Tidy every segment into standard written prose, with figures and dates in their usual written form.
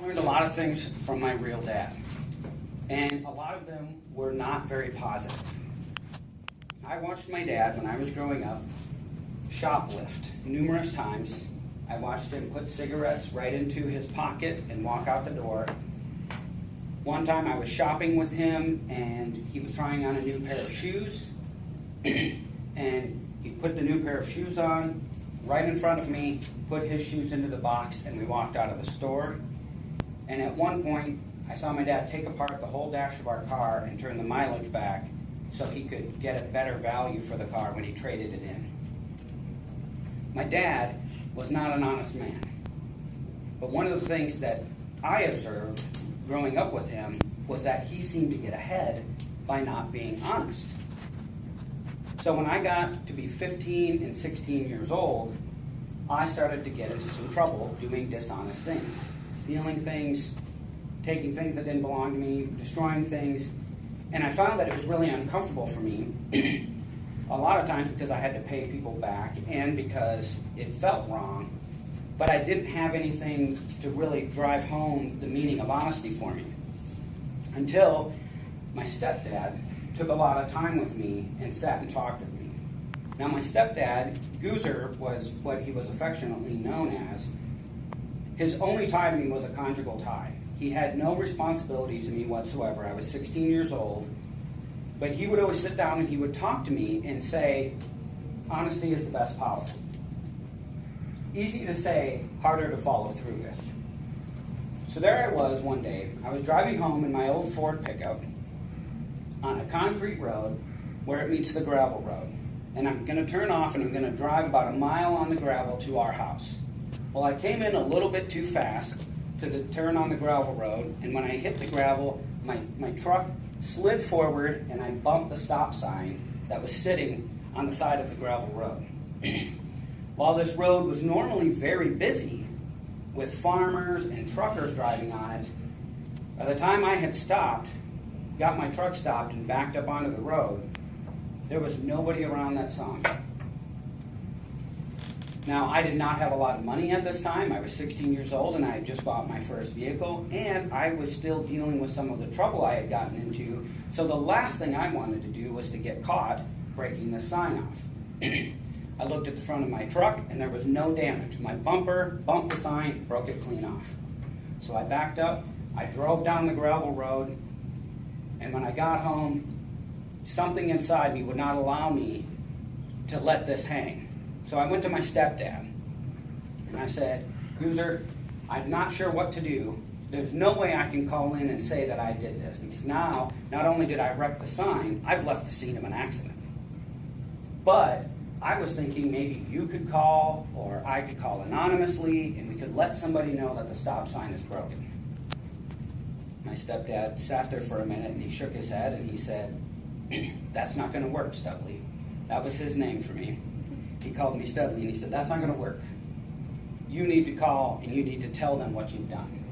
learned a lot of things from my real dad, and a lot of them were not very positive. I watched my dad, when I was growing up, shoplift numerous times. I watched him put cigarettes right into his pocket and walk out the door. One time I was shopping with him, and he was trying on a new pair of shoes, and he put the new pair of shoes on right in front of me, put his shoes into the box, and we walked out of the store. And at one point, I saw my dad take apart the whole dash of our car and turn the mileage back so he could get a better value for the car when he traded it in. My dad was not an honest man. But one of the things that I observed growing up with him was that he seemed to get ahead by not being honest. So when I got to be 15 and 16 years old, I started to get into some trouble doing dishonest things. Stealing things, taking things that didn't belong to me, destroying things. And I found that it was really uncomfortable for me, a lot of times because I had to pay people back and because it felt wrong. But I didn't have anything to really drive home the meaning of honesty for me. Until my stepdad took a lot of time with me and sat and talked with me. Now my stepdad, Goozer, was what he was affectionately known as. His only tie to me was a conjugal tie. He had no responsibility to me whatsoever. I was 16 years old. But he would always sit down and he would talk to me and say, honesty is the best policy. Easy to say, harder to follow through with. So there I was one day. I was driving home in my old Ford pickup on a concrete road where it meets the gravel road. And I'm going to turn off and I'm going to drive about a mile on the gravel to our house. Well, I came in a little bit too fast to turn on the gravel road, and when I hit the gravel, my truck slid forward and I bumped the stop sign that was sitting on the side of the gravel road. While this road was normally very busy with farmers and truckers driving on it, by the time I had stopped, got my truck stopped and backed up onto the road, there was nobody around that sign. Now, I did not have a lot of money at this time. I was 16 years old and I had just bought my first vehicle, and I was still dealing with some of the trouble I had gotten into. So the last thing I wanted to do was to get caught breaking the sign off. I looked at the front of my truck and there was no damage. My bumper bumped the sign, broke it clean off. So I backed up, I drove down the gravel road, and when I got home, something inside me would not allow me to let this hang. So I went to my stepdad, and I said, Goozer, I'm not sure what to do. There's no way I can call in and say that I did this, because now, not only did I wreck the sign, I've left the scene of an accident. But I was thinking maybe you could call, or I could call anonymously, and we could let somebody know that the stop sign is broken. My stepdad sat there for a minute, and he shook his head, and he said, that's not going to work, Studley. That was his name for me. He called me Studley, and he said, that's not going to work. You need to call, and you need to tell them what you've done.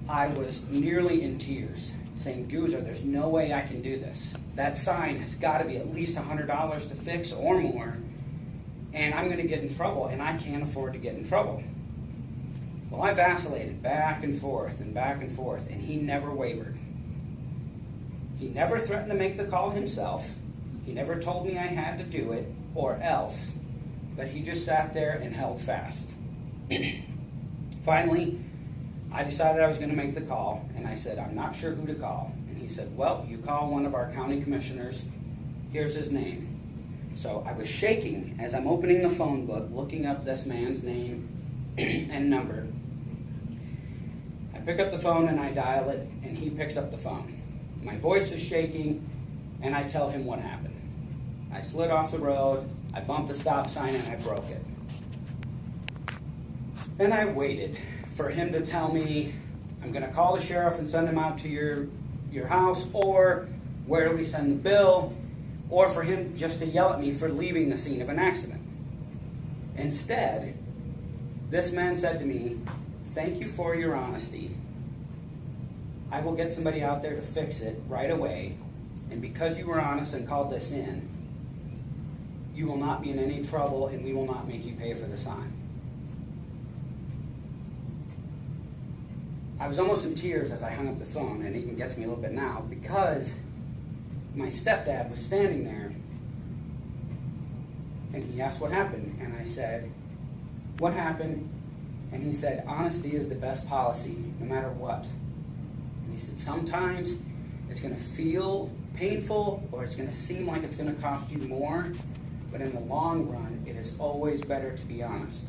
I was nearly in tears, saying, Goozer, there's no way I can do this. That sign has got to be at least $100 to fix or more, and I'm going to get in trouble, and I can't afford to get in trouble. Well, I vacillated back and forth, and he never wavered. He never threatened to make the call himself. He never told me I had to do it, or else, but he just sat there and held fast. Finally, I decided I was going to make the call, and I said, I'm not sure who to call. And he said, well, you call one of our county commissioners. Here's his name. So I was shaking as I'm opening the phone book, looking up this man's name and number. I pick up the phone and I dial it, and he picks up the phone. My voice is shaking, and I tell him what happened. I slid off the road, I bumped the stop sign, and I broke it. Then I waited for him to tell me, I'm going to call the sheriff and send him out to your house, or where do we send the bill, or for him just to yell at me for leaving the scene of an accident. Instead, this man said to me, thank you for your honesty. I will get somebody out there to fix it right away, and because you were honest and called this in, you will not be in any trouble, and we will not make you pay for the sign. I was almost in tears as I hung up the phone, and it even gets me a little bit now, because my stepdad was standing there, and he asked what happened, and I said, what happened? And he said, honesty is the best policy, no matter what. And he said, sometimes it's going to feel painful, or it's going to seem like it's going to cost you more, but in the long run, it is always better to be honest.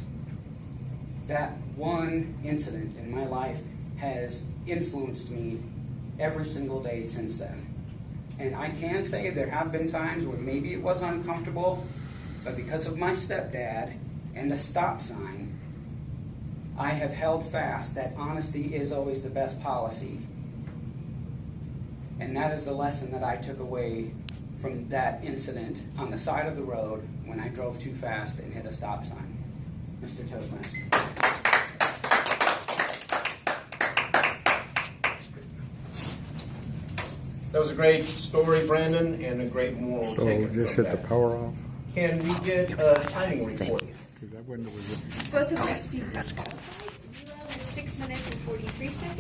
That one incident in my life has influenced me every single day since then. And I can say there have been times where maybe it was uncomfortable, but because of my stepdad and the stop sign, I have held fast that honesty is always the best policy. And that is the lesson that I took away from that incident on the side of the road when I drove too fast and hit a stop sign. Mr. Toastmaster. That was a great story, Brandon, and a great moral So takeaway just from hit the that. power off? Can we get a timing report? Because that window was... Both of our speakers qualified. You have 6 minutes and 43 seconds.